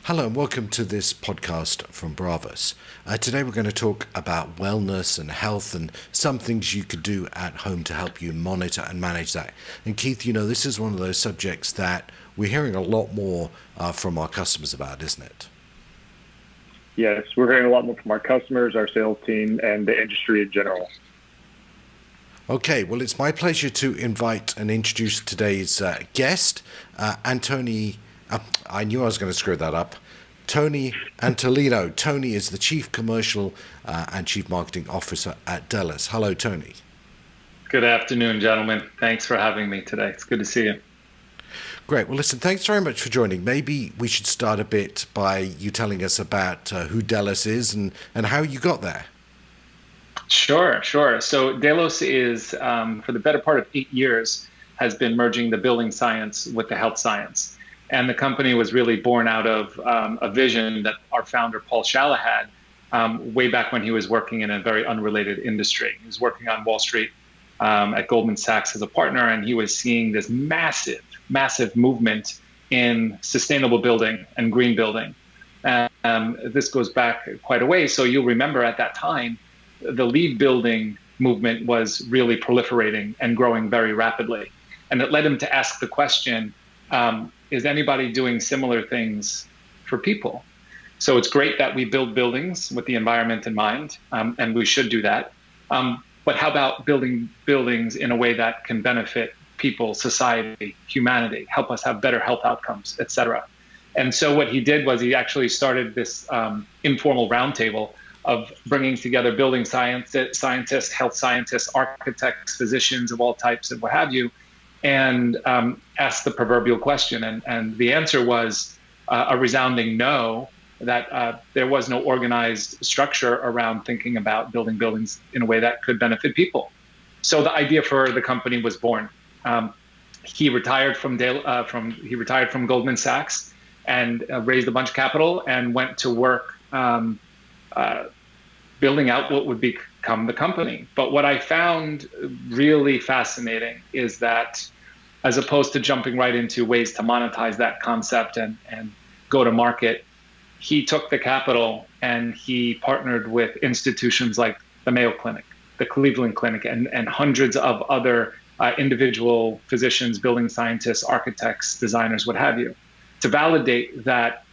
Hello and welcome to this podcast from Bravas. Today we're going to talk about wellness and health and some things you could do at home to help you monitor and manage that. And Keith, this is one of those subjects that we're hearing a lot more from our customers about, isn't it? Yes, we're hearing a lot more from our customers, our sales team, and the industry in general. Okay, well, it's my pleasure to invite and introduce today's guest, Anthony. I knew I was going to screw that up. Tony Antolino. Tony is the Chief Commercial and Chief Marketing Officer at Delos. Hello, Tony. Good afternoon, gentlemen. Thanks for having me today. It's good to see you. Great. Well, listen, thanks very much for joining. Maybe we should start a bit by you telling us about who Delos is and how you got there. Sure. So Delos is, for the better part of 8 years, has been merging the building science with the health science. And the company was really born out of a vision that our founder, Paul Shalla, had way back when he was working in a very unrelated industry. He was working on Wall Street at Goldman Sachs as a partner, and he was seeing this massive movement in sustainable building and green building. This goes back quite a ways. So you'll remember at that time, the LEED building movement was really proliferating and growing very rapidly. And it led him to ask the question, is anybody doing similar things for people? So it's great that we build buildings with the environment in mind, and we should do that. But how about building buildings in a way that can benefit people, society, humanity, help us have better health outcomes, et cetera? And so what he did was he actually started this informal roundtable of bringing together building scientists, health scientists, architects, physicians of all types, and what have you, and asked the proverbial question. And the answer was a resounding no, that there was no organized structure around thinking about building buildings in a way that could benefit people. So the idea for the company was born. He retired from Goldman Sachs and raised a bunch of capital and went to work building out what would become the company. But what I found really fascinating is that as opposed to jumping right into ways to monetize that concept and go to market, he took the capital and he partnered with institutions like the Mayo Clinic, the Cleveland Clinic, and hundreds of other individual physicians, building scientists, architects, designers, what have you, to validate that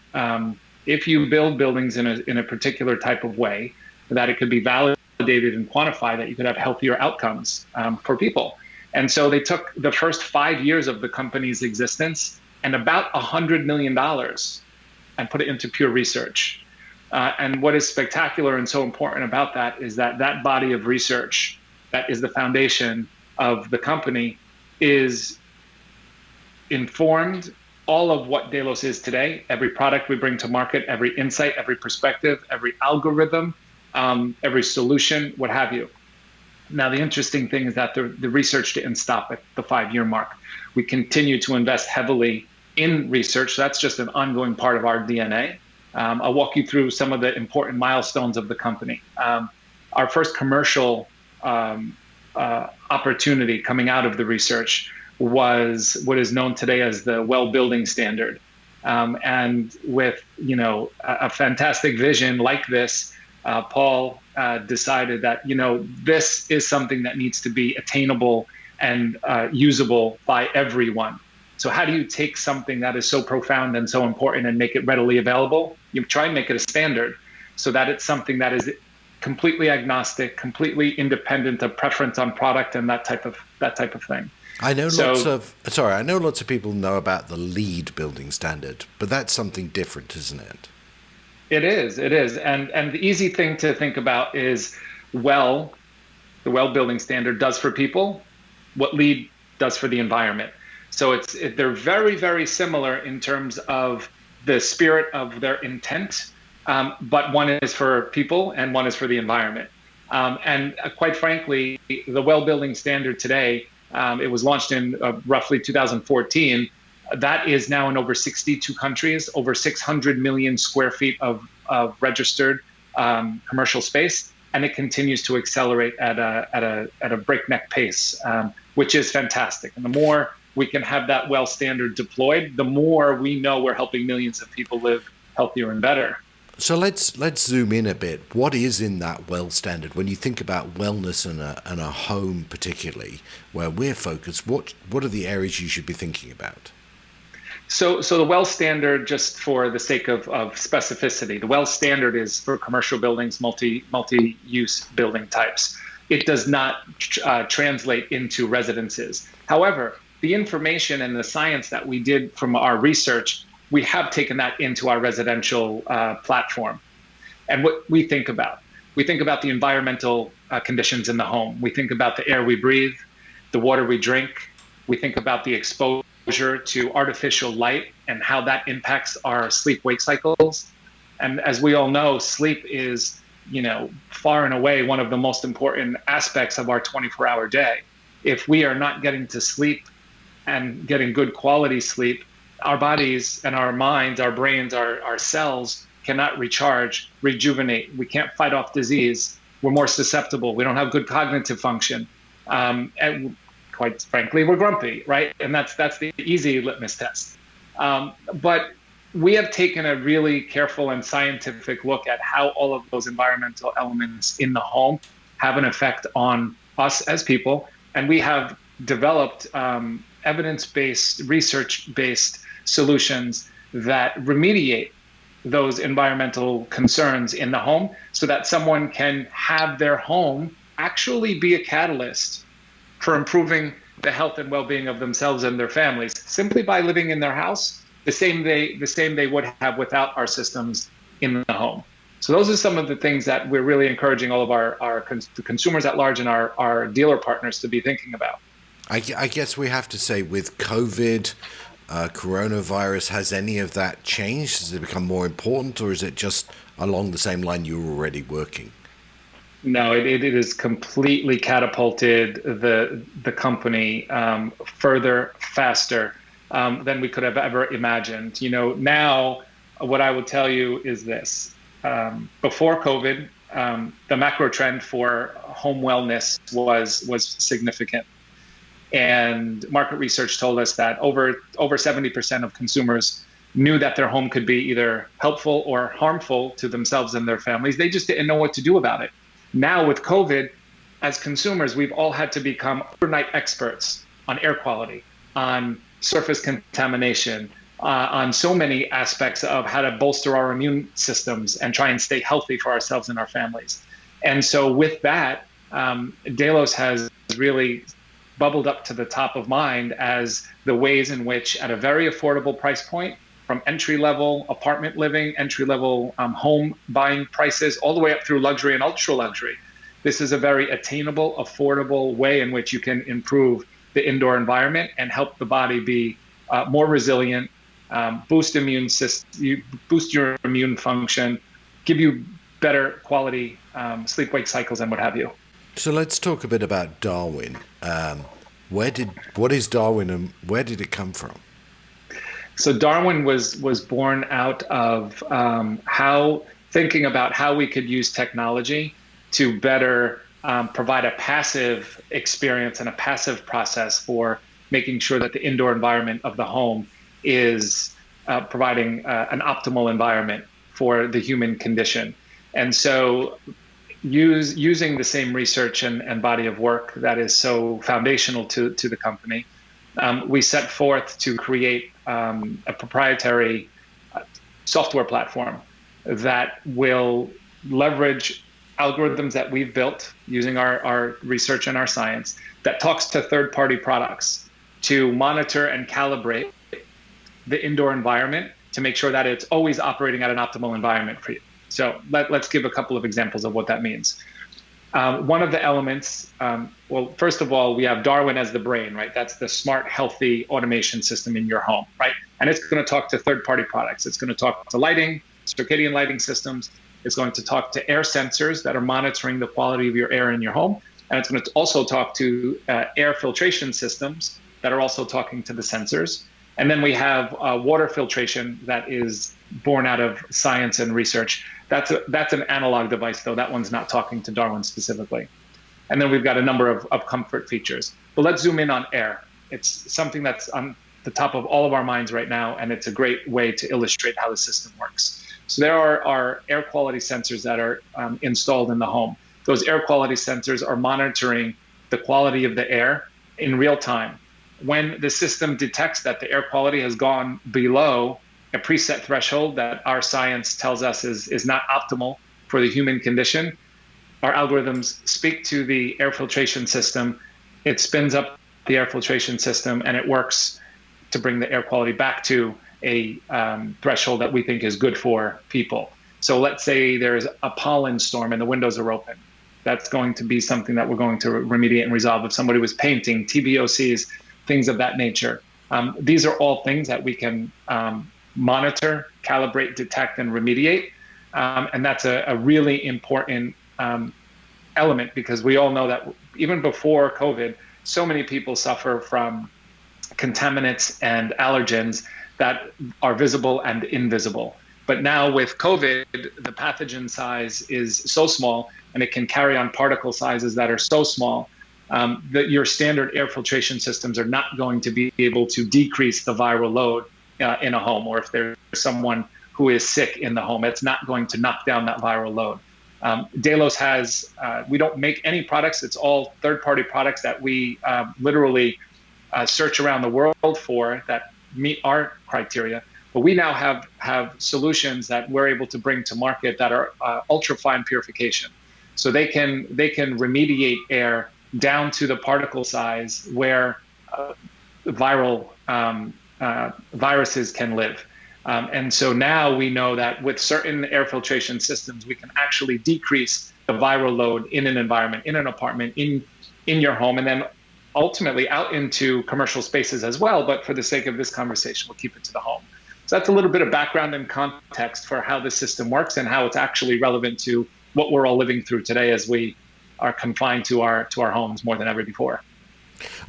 if you build buildings in a particular type of way, that it could be validated and quantified, that you could have healthier outcomes for people. And so they took the first 5 years of the company's existence and about $100 million and put it into pure research. And what is spectacular and so important about that is that body of research that is the foundation of the company is informed all of what Delos is today. Every product we bring to market, every insight, every perspective, every algorithm, every solution, what have you. Now, the interesting thing is that the research didn't stop at the 5-year mark. We continue to invest heavily in research. That's just an ongoing part of our DNA. I'll walk you through some of the important milestones of the company. Our first commercial opportunity coming out of the research was what is known today as the Well Building Standard. And with a fantastic vision like this, Paul decided that this is something that needs to be attainable and usable by everyone. So how do you take something that is so profound and so important and make it readily available? You try and make it a standard so that it's something that is completely agnostic, completely independent of preference on product and that type of thing. I know lots of people know about the LEED building standard, but that's something different, isn't it? It is. And the easy thing to think about is, the Well Building Standard does for people what LEED does for the environment. So they're very, very similar in terms of the spirit of their intent, but one is for people and one is for the environment. And quite frankly, the Well Building Standard today, it was launched in roughly 2014. That is now in over 62 countries, over 600 million square feet of registered commercial space, and it continues to accelerate at a breakneck pace, which is fantastic. And the more we can have that well standard deployed, the more we know we're helping millions of people live healthier and better. So let's zoom in a bit. What is in that well standard? When you think about wellness and a home, particularly where we're focused, what are the areas you should be thinking about? So the well standard, just for the sake of specificity, the well standard is for commercial buildings, multi-use building types. It does not translate into residences. However, the information and the science that we did from our research, we have taken that into our residential platform. And what we think about the environmental conditions in the home. We think about the air we breathe, the water we drink. We think about the exposure to artificial light and how that impacts our sleep-wake cycles. And as we all know, sleep is, far and away one of the most important aspects of our 24-hour day. If we are not getting to sleep and getting good quality sleep, our bodies and our minds, our brains, our cells cannot recharge, rejuvenate. We can't fight off disease. We're more susceptible. We don't have good cognitive function. And quite frankly, we're grumpy, right? And that's the easy litmus test. But we have taken a really careful and scientific look at how all of those environmental elements in the home have an effect on us as people. And we have developed evidence-based, research-based solutions that remediate those environmental concerns in the home so that someone can have their home actually be a catalyst for improving the health and well-being of themselves and their families simply by living in their house the same they would have without our systems in the home. So those are some of the things that we're really encouraging all of our consumers at large and our dealer partners to be thinking about. I guess we have to say, with COVID, coronavirus, has any of that changed? Has it become more important, or is it just along the same line you were already working? No, it is completely catapulted the company further, faster than we could have ever imagined. Now what I would tell you is this. Before COVID, the macro trend for home wellness was significant. And market research told us that over 70% of consumers knew that their home could be either helpful or harmful to themselves and their families. They just didn't know what to do about it. Now with COVID, as consumers, we've all had to become overnight experts on air quality, on surface contamination, on so many aspects of how to bolster our immune systems and try and stay healthy for ourselves and our families. And so with that, Delos has really bubbled up to the top of mind as the ways in which, at a very affordable price point, from entry-level apartment living, entry-level home buying prices, all the way up through luxury and ultra-luxury, this is a very attainable, affordable way in which you can improve the indoor environment and help the body be more resilient, boost your immune function, give you better quality sleep-wake cycles and what have you. So let's talk a bit about Darwin. What is Darwin and where did it come from? So Darwin was born out of thinking about how we could use technology to better provide a passive experience and a passive process for making sure that the indoor environment of the home is providing an optimal environment for the human condition. And so using the same research and body of work that is so foundational to the company, we set forth to create a proprietary software platform that will leverage algorithms that we've built using our research and our science that talks to third-party products to monitor and calibrate the indoor environment to make sure that it's always operating at an optimal environment for you. So let's give a couple of examples of what that means. One of the elements, well, first of all, we have Darwin as the brain, right? That's the smart, healthy automation system in your home, right? And it's going to talk to third-party products. It's going to talk to lighting, circadian lighting systems. It's going to talk to air sensors that are monitoring the quality of your air in your home. And it's going to also talk to air filtration systems that are also talking to the sensors. And then we have water filtration that is born out of science and research. That's an analog device, though. That one's not talking to Darwin specifically. And then we've got a number of comfort features. But let's zoom in on air. It's something that's on the top of all of our minds right now, and it's a great way to illustrate how the system works. So there are air quality sensors that are installed in the home. Those air quality sensors are monitoring the quality of the air in real time. When the system detects that the air quality has gone below a preset threshold that our science tells us is not optimal for the human condition, our algorithms speak to the air filtration system. It spins up the air filtration system, and it works to bring the air quality back to a threshold that we think is good for people. So let's say there's a pollen storm and the windows are open. That's going to be something that we're going to remediate and resolve. If somebody was painting, TBOCs, things of that nature. These are all things that we can monitor, calibrate, detect, and remediate. And that's a really important element, because we all know that even before COVID, so many people suffer from contaminants and allergens that are visible and invisible. But now with COVID, the pathogen size is so small, and it can carry on particle sizes that are so small that your standard air filtration systems are not going to be able to decrease the viral load in a home, or if there's someone who is sick in the home, it's not going to knock down that viral load. Delos has, we don't make any products. It's all third-party products that we literally search around the world for that meet our criteria. But we now have solutions that we're able to bring to market that are ultra-fine purification. So they can remediate air down to the particle size where viruses can live. And so now we know that with certain air filtration systems, we can actually decrease the viral load in an environment, in an apartment, in your home, and then ultimately out into commercial spaces as well. But for the sake of this conversation, we'll keep it to the home. So that's a little bit of background and context for how the system works and how it's actually relevant to what we're all living through today as we are confined to our homes more than ever before.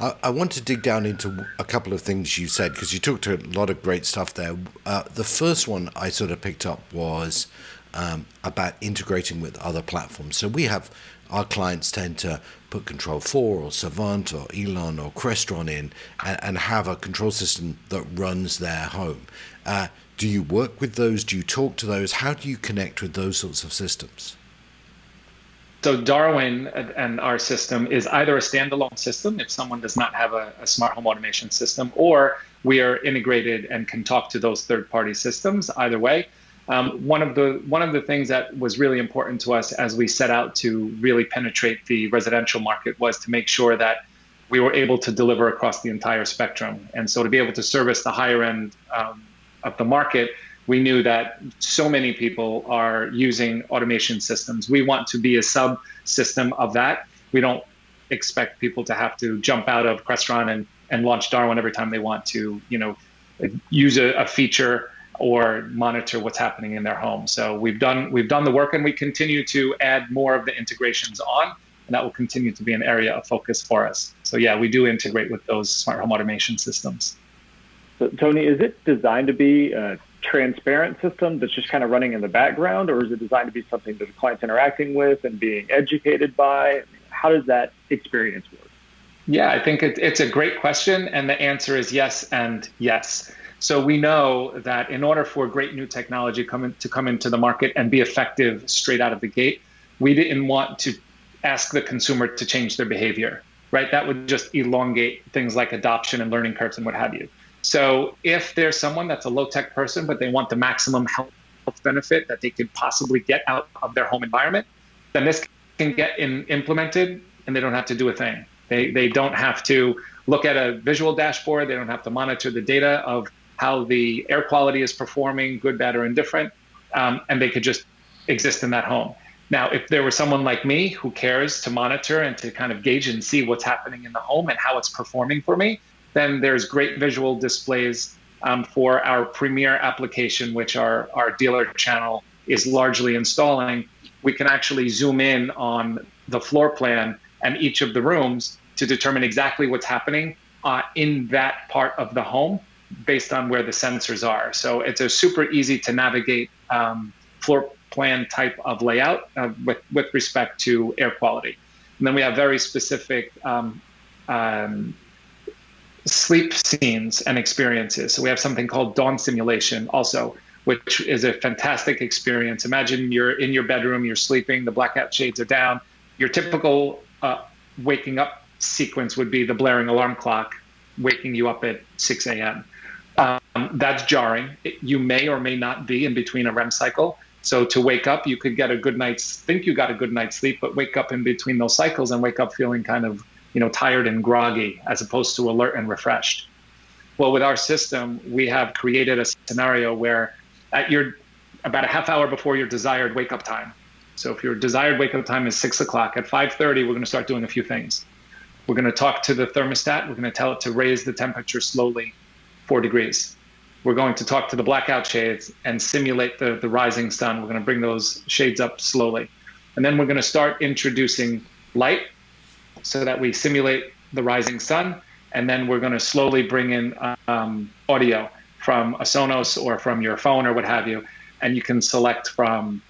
I want to dig down into a couple of things you said, because you talked a lot of great stuff there. The first one I sort of picked up was about integrating with other platforms. So we have, our clients tend to put Control 4 or Savant or Elon or Crestron in and have a control system that runs their home. Do you work with those? Do you talk to those? How do you connect with those sorts of systems? So Darwin and our system is either a standalone system if someone does not have a smart home automation system, or we are integrated and can talk to those third-party systems. Either way, one of the things that was really important to us as we set out to really penetrate the residential market was to make sure that we were able to deliver across the entire spectrum. And so to be able to service the higher end of the market, we knew that so many people are using automation systems. We want to be a subsystem of that. We don't expect people to have to jump out of Crestron and launch Darwin every time they want to, use a feature or monitor what's happening in their home. So we've done the work, and we continue to add more of the integrations on, and that will continue to be an area of focus for us. So yeah, we do integrate with those smart home automation systems. So Tony, is it designed to be a transparent system that's just kind of running in the background, or is it designed to be something that the client's interacting with and being educated by? How does that experience work? Yeah, I think it's a great question, and the answer is yes and yes. So we know that in order for great new technology to come into the market and be effective straight out of the gate, we didn't want to ask the consumer to change their behavior, right? That would just elongate things like adoption and learning curves and what have you. So if there's someone that's a low-tech person, but they want the maximum health benefit that they could possibly get out of their home environment, then this can get implemented, and they don't have to do a thing. They don't have to look at a visual dashboard. They don't have to monitor the data of how the air quality is performing, good, bad, or indifferent, and they could just exist in that home. Now, if there was someone like me who cares to monitor and to kind of gauge and see what's happening in the home and how it's performing for me, then there's great visual displays for our premier application, which our dealer channel is largely installing. We can actually zoom in on the floor plan and each of the rooms to determine exactly what's happening in that part of the home based on where the sensors are. So it's a super easy to navigate floor plan type of layout with respect to air quality. And then we have very specific sleep scenes and experiences. So we have something called dawn simulation also, which is a fantastic experience. Imagine you're in your bedroom, you're sleeping, the blackout shades are down. Your typical waking up sequence would be the blaring alarm clock waking you up at 6 a.m. That's jarring. You may or may not be in between a REM cycle. So to wake up, you could get think you got a good night's sleep, but wake up in between those cycles and wake up feeling kind of, tired and groggy as opposed to alert and refreshed. Well, with our system, we have created a scenario where about a half hour before your desired wake up time. So if your desired wake up time is 6 o'clock, at 5:30, we're going to start doing a few things. We're going to talk to the thermostat. We're going to tell it to raise the temperature slowly 4 degrees. We're going to talk to the blackout shades and simulate the rising sun. We're going to bring those shades up slowly. And then we're going to start introducing light so that we simulate the rising sun. And then we're going to slowly bring in audio from a Sonos or from your phone or what have you. And you can select from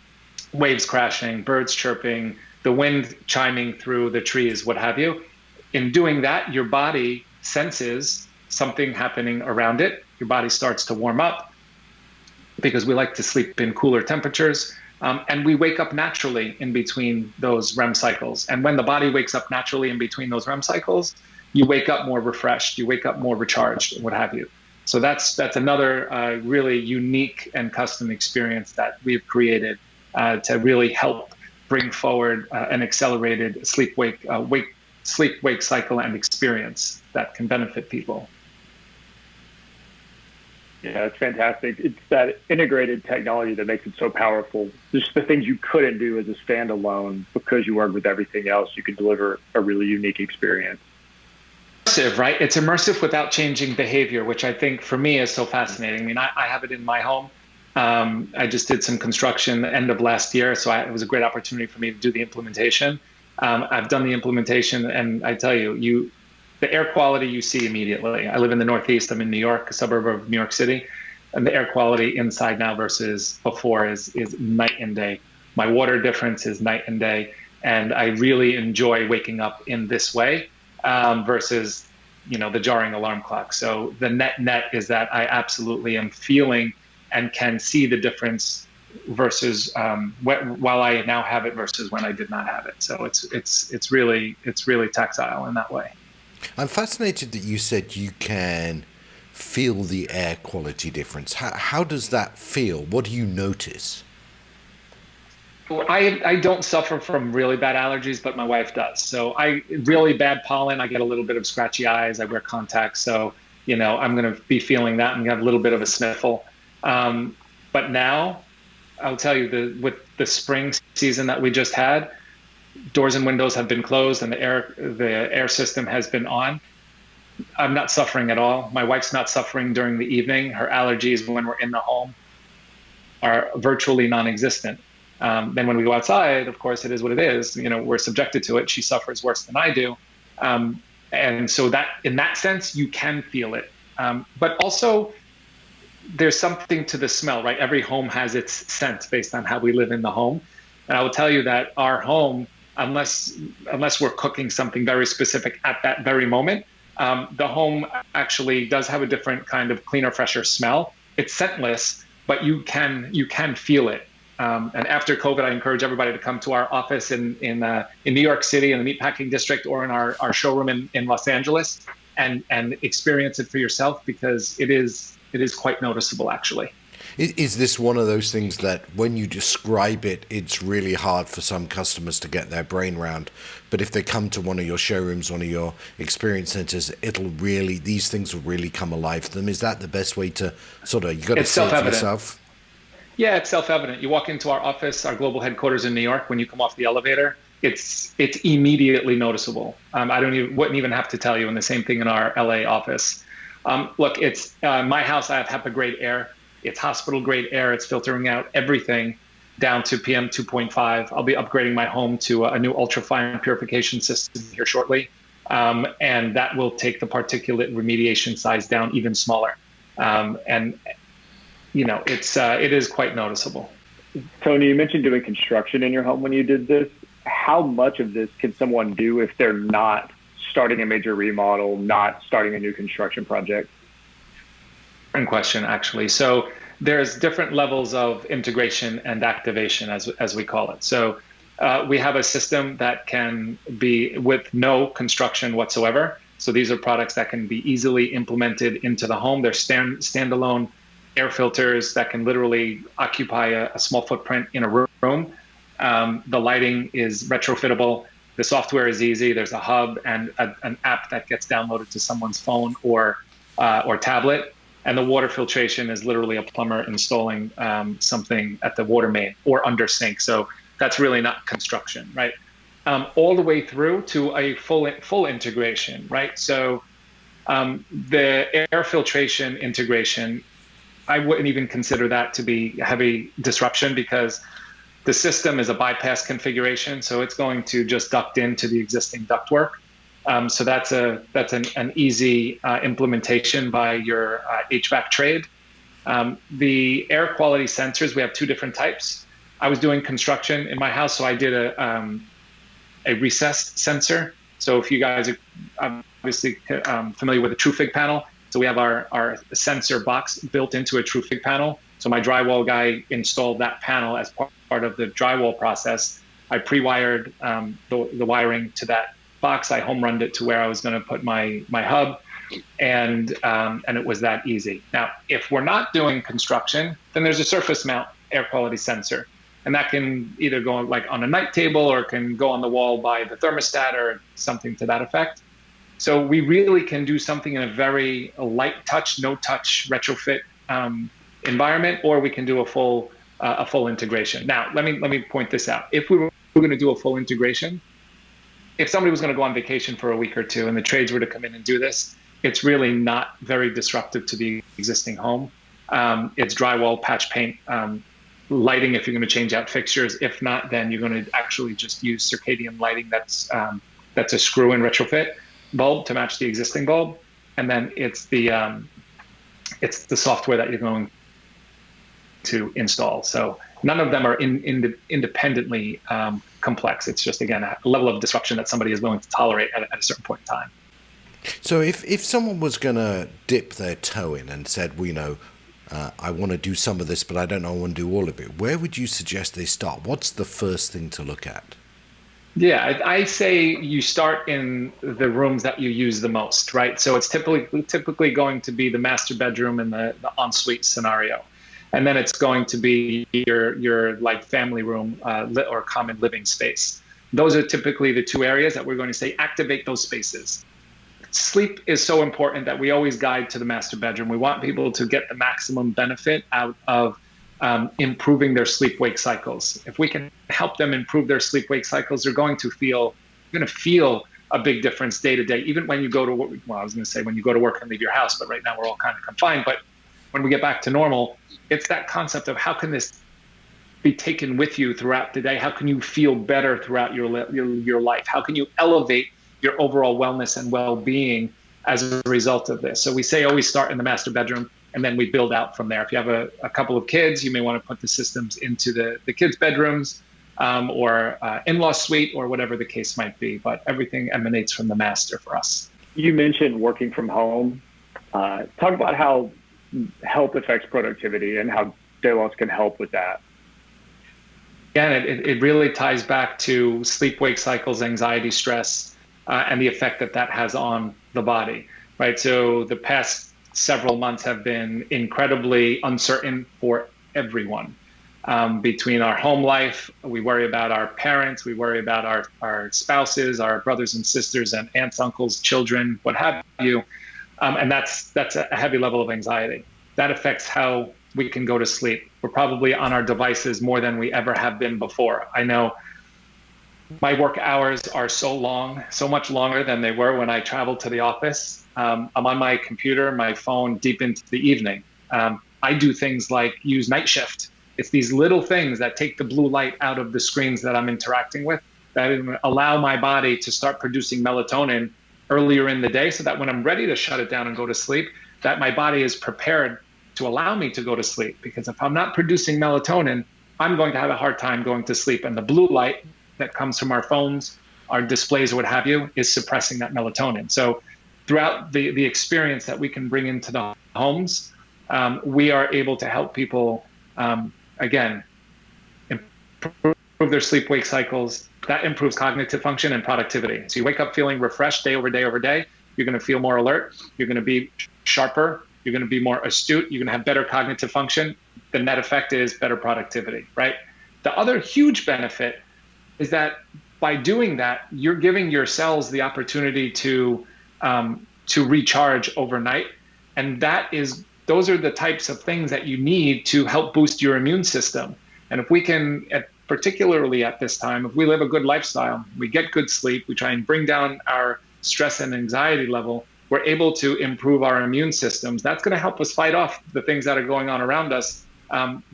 waves crashing, birds chirping, the wind chiming through the trees, what have you. In doing that, your body senses something happening around it. Your body starts to warm up because we like to sleep in cooler temperatures. And we wake up naturally in between those REM cycles. And when the body wakes up naturally in between those REM cycles, you wake up more refreshed, you wake up more recharged, what have you. So that's another really unique and custom experience that we've created to really help bring forward an accelerated sleep-wake cycle and experience that can benefit people. Yeah, it's fantastic. It's that integrated technology that makes it so powerful. Just the things you couldn't do as a standalone because you work with everything else, you can deliver a really unique experience. Immersive, right? It's immersive without changing behavior, which I think for me is so fascinating. I mean, I have it in my home. I just did some construction the end of last year, so it was a great opportunity for me to do the implementation. I've done the implementation, and I tell you, the air quality you see immediately. I live in the Northeast. I'm in New York, a suburb of New York City, and the air quality inside now versus before is night and day. My water difference is night and day, and I really enjoy waking up in this way versus, the jarring alarm clock. So the net is that I absolutely am feeling and can see the difference versus while I now have it versus when I did not have it. So it's really tactile in that way. I'm fascinated that you said you can feel the air quality difference. How does that feel? What do you notice? Well, I don't suffer from really bad allergies, but my wife does. So really bad pollen, I get a little bit of scratchy eyes. I wear contacts. So, I'm going to be feeling that and have a little bit of a sniffle. But now I'll tell you with the spring season that we just had, doors and windows have been closed and the air system has been on. I'm not suffering at all. My wife's not suffering during the evening. Her allergies when we're in the home are virtually non-existent. Then when we go outside, of course, it is what it is. We're subjected to it. She suffers worse than I do. And so that in that sense, you can feel it. But also there's something to the smell, right? Every home has its scent based on how we live in the home. And I will tell you that our home, unless we're cooking something very specific at that very moment, the home actually does have a different kind of cleaner, fresher smell. It's scentless, but you can feel it. And after COVID, I encourage everybody to come to our office in New York City in the Meatpacking District or in our showroom in Los Angeles and experience it for yourself because it is quite noticeable, actually. Is this one of those things that when you describe it, it's really hard for some customers to get their brain around, but if they come to one of your showrooms, one of your experience centers, these things will really come alive to them? Is that the best way to you got to see it for yourself? Yeah, it's self-evident. You walk into our office, our global headquarters in New York, when you come off the elevator, it's immediately noticeable. Wouldn't even have to tell you, and the same thing in our LA office. Look, it's my house, I have HEPA grade air. It's hospital grade air. It's filtering out everything down to PM 2.5. I'll be upgrading my home to a new ultrafine purification system here shortly. And that will take the particulate remediation size down even smaller. It is quite noticeable. Tony, you mentioned doing construction in your home when you did this. How much of this can someone do if they're not starting a major remodel, not starting a new construction project? Question, actually. So there's different levels of integration and activation, as we call it. So we have a system that can be with no construction whatsoever. So these are products that can be easily implemented into the home. They're standalone air filters that can literally occupy a small footprint in a room. The lighting is retrofittable. The software is easy. There's a hub and an app that gets downloaded to someone's phone or tablet. And the water filtration is literally a plumber installing something at the water main or under sink. So that's really not construction, right? All the way through to a full integration, right? So the air filtration integration, I wouldn't even consider that to be heavy disruption, because the system is a bypass configuration. So it's going to just duct into the existing ductwork. So that's an easy implementation by your HVAC trade. The air quality sensors, we have two different types. I was doing construction in my house, so I did a recessed sensor. So if you guys are obviously familiar with a TrueFig panel, so we have our sensor box built into a TrueFig panel. So my drywall guy installed that panel as part of the drywall process. I pre-wired the wiring to that box. I home runned it to where I was going to put my hub, and it was that easy. Now, if we're not doing construction, then there's a surface mount air quality sensor. And that can either go like on a night table or can go on the wall by the thermostat or something to that effect. So we really can do something in a very light touch, no touch retrofit environment, or we can do a full integration. Now, let me point this out. If we were going to do a full integration, if somebody was going to go on vacation for a week or two and the trades were to come in and do this, it's really not very disruptive to the existing home. It's drywall, patch paint, lighting if you're going to change out fixtures. If not, then you're going to actually just use circadian lighting that's a screw-in retrofit bulb to match the existing bulb, and then it's the software that you're going to install. So none of them are independently complex. It's just, again, a level of disruption that somebody is willing to tolerate at a certain point in time. So if someone was going to dip their toe in and said, well, I want to do some of this, but I don't know I want to do all of it, where would you suggest they start? What's the first thing to look at? Yeah, I say you start in the rooms that you use the most, right? So it's typically going to be the master bedroom and the ensuite scenario. And then it's going to be your like family room or common living space. Those are typically the two areas that we're going to say activate those spaces. Sleep is so important that we always guide to the master bedroom. We want people to get the maximum benefit out of improving their sleep-wake cycles. If we can help them improve their sleep-wake cycles, they're going to feel a big difference day to day. Even when you go to work, well, I was going to say when you go to work and leave your house, but right now we're all kind of confined. But when we get back to normal, it's that concept of how can this be taken with you throughout the day? How can you feel better throughout your life? How can you elevate your overall wellness and well-being as a result of this? So we say always start in the master bedroom, and then we build out from there. If you have a couple of kids, you may want to put the systems into the kids' bedrooms or in-law suite or whatever the case might be. But everything emanates from the master for us. You mentioned working from home. Talk about how health affects productivity and how Delos can help with that. Again, it really ties back to sleep-wake cycles, anxiety, stress, and the effect that has on the body, right? So the past several months have been incredibly uncertain for everyone. Between our home life, we worry about our parents, we worry about our spouses, our brothers and sisters and aunts, uncles, children, what have you. And that's a heavy level of anxiety. That affects how we can go to sleep. We're probably on our devices more than we ever have been before. I know my work hours are so long, so much longer than they were when I traveled to the office. I'm on my computer, my phone deep into the evening. I do things like use night shift. It's these little things that take the blue light out of the screens that I'm interacting with that allow my body to start producing melatonin earlier in the day so that when I'm ready to shut it down and go to sleep, that my body is prepared to allow me to go to sleep. Because if I'm not producing melatonin, I'm going to have a hard time going to sleep. And the blue light that comes from our phones, our displays, or what have you, is suppressing that melatonin. So throughout the experience that we can bring into the homes, we are able to help people, again, improve their sleep-wake cycles. That improves cognitive function and productivity. So you wake up feeling refreshed day over day over day. You're going to feel more alert. You're going to be sharper. You're going to be more astute. You're going to have better cognitive function. The net effect is better productivity, right? The other huge benefit is that by doing that, you're giving your cells the opportunity to recharge overnight. And those are the types of things that you need to help boost your immune system. And if we can, particularly at this time, if we live a good lifestyle, we get good sleep, we try and bring down our stress and anxiety level, we're able to improve our immune systems. That's going to help us fight off the things that are going on around us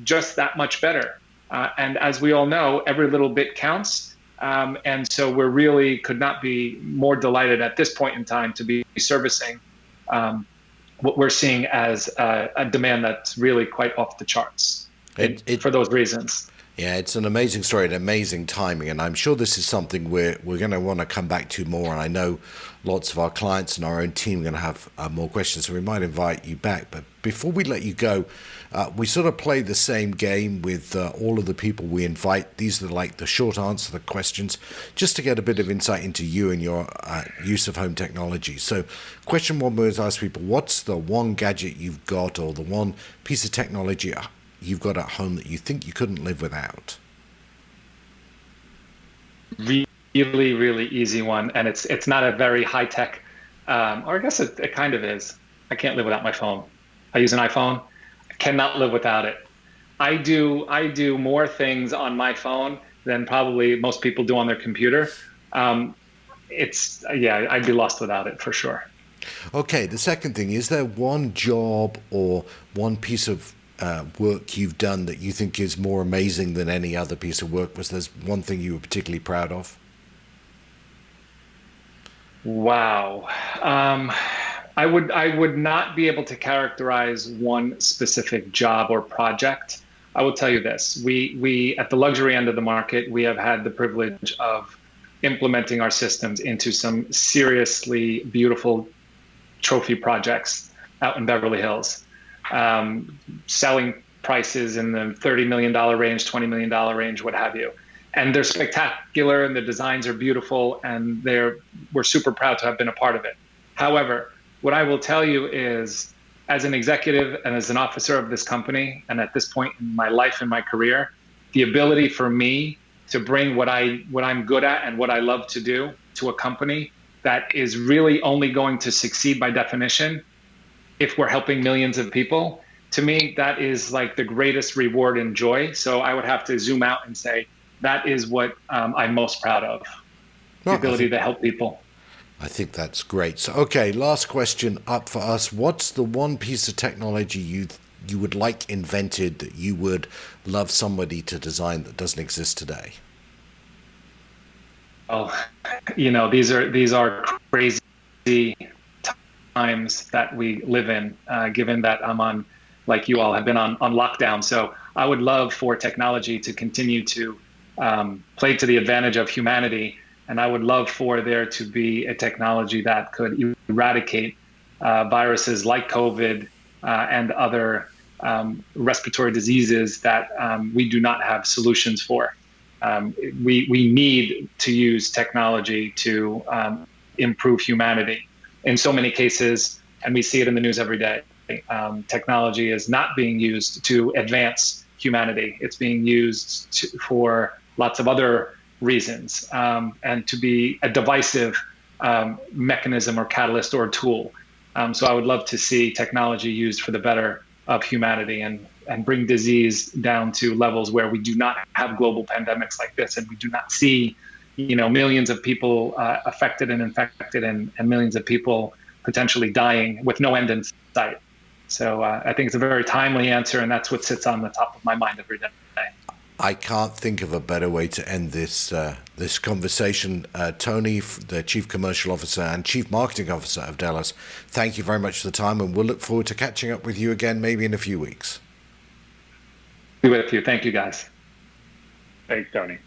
just that much better. And as we all know, every little bit counts. And so we really could not be more delighted at this point in time to be servicing what we're seeing as a demand that's really quite off the charts for those reasons. Yeah, it's an amazing story and amazing timing, and I'm sure this is something we're going to want to come back to more, and I know lots of our clients and our own team are going to have more questions, so we might invite you back. But before we let you go, we sort of play the same game with all of the people we invite. These are like the short answer to the questions, just to get a bit of insight into you and your use of home technology. So question one was ask people, what's the one gadget you've got or the one piece of technology you've got at home that you think you couldn't live without? Really, really easy one, and it's not a very high tech, or I guess it kind of is. I can't live without my phone. I use an iPhone. I cannot live without it. I do more things on my phone than probably most people do on their computer. I'd be lost without it for sure. Okay, the second thing, is there one job or one piece of work you've done that you think is more amazing than any other piece of work? Was there one thing you were particularly proud of? Wow. I would not be able to characterize one specific job or project. I will tell you this. We at the luxury end of the market, we have had the privilege of implementing our systems into some seriously beautiful trophy projects out in Beverly Hills. Selling prices in the $30 million range, $20 million range, what have you. And they're spectacular and the designs are beautiful and we're super proud to have been a part of it. However, what I will tell you is, as an executive and as an officer of this company, and at this point in my life and my career, the ability for me to bring what I'm good at and what I love to do to a company that is really only going to succeed by definition if we're helping millions of people, to me, that is like the greatest reward and joy. So I would have to zoom out and say, that is what I'm most proud of, the ability to help people. I think that's great. So, okay, last question up for us. What's the one piece of technology you would like invented that you would love somebody to design that doesn't exist today? Oh, these are crazy times that we live in, given that I'm on, like you all have been on lockdown. So I would love for technology to continue to play to the advantage of humanity. And I would love for there to be a technology that could eradicate viruses like COVID and other respiratory diseases that we do not have solutions for. We need to use technology to improve humanity. In so many cases, and we see it in the news every day, technology is not being used to advance humanity. It's being used for lots of other reasons, and to be a divisive mechanism or catalyst or tool. So I would love to see technology used for the better of humanity and bring disease down to levels where we do not have global pandemics like this, and we do not see millions of people affected and infected and millions of people potentially dying with no end in sight. So I think it's a very timely answer, and that's what sits on the top of my mind every day. I can't think of a better way to end this this conversation. Tony, the Chief Commercial Officer and Chief Marketing Officer of Delos, thank you very much for the time, and we'll look forward to catching up with you again maybe in a few weeks. Be with you. Thank you, guys. Thanks, Tony.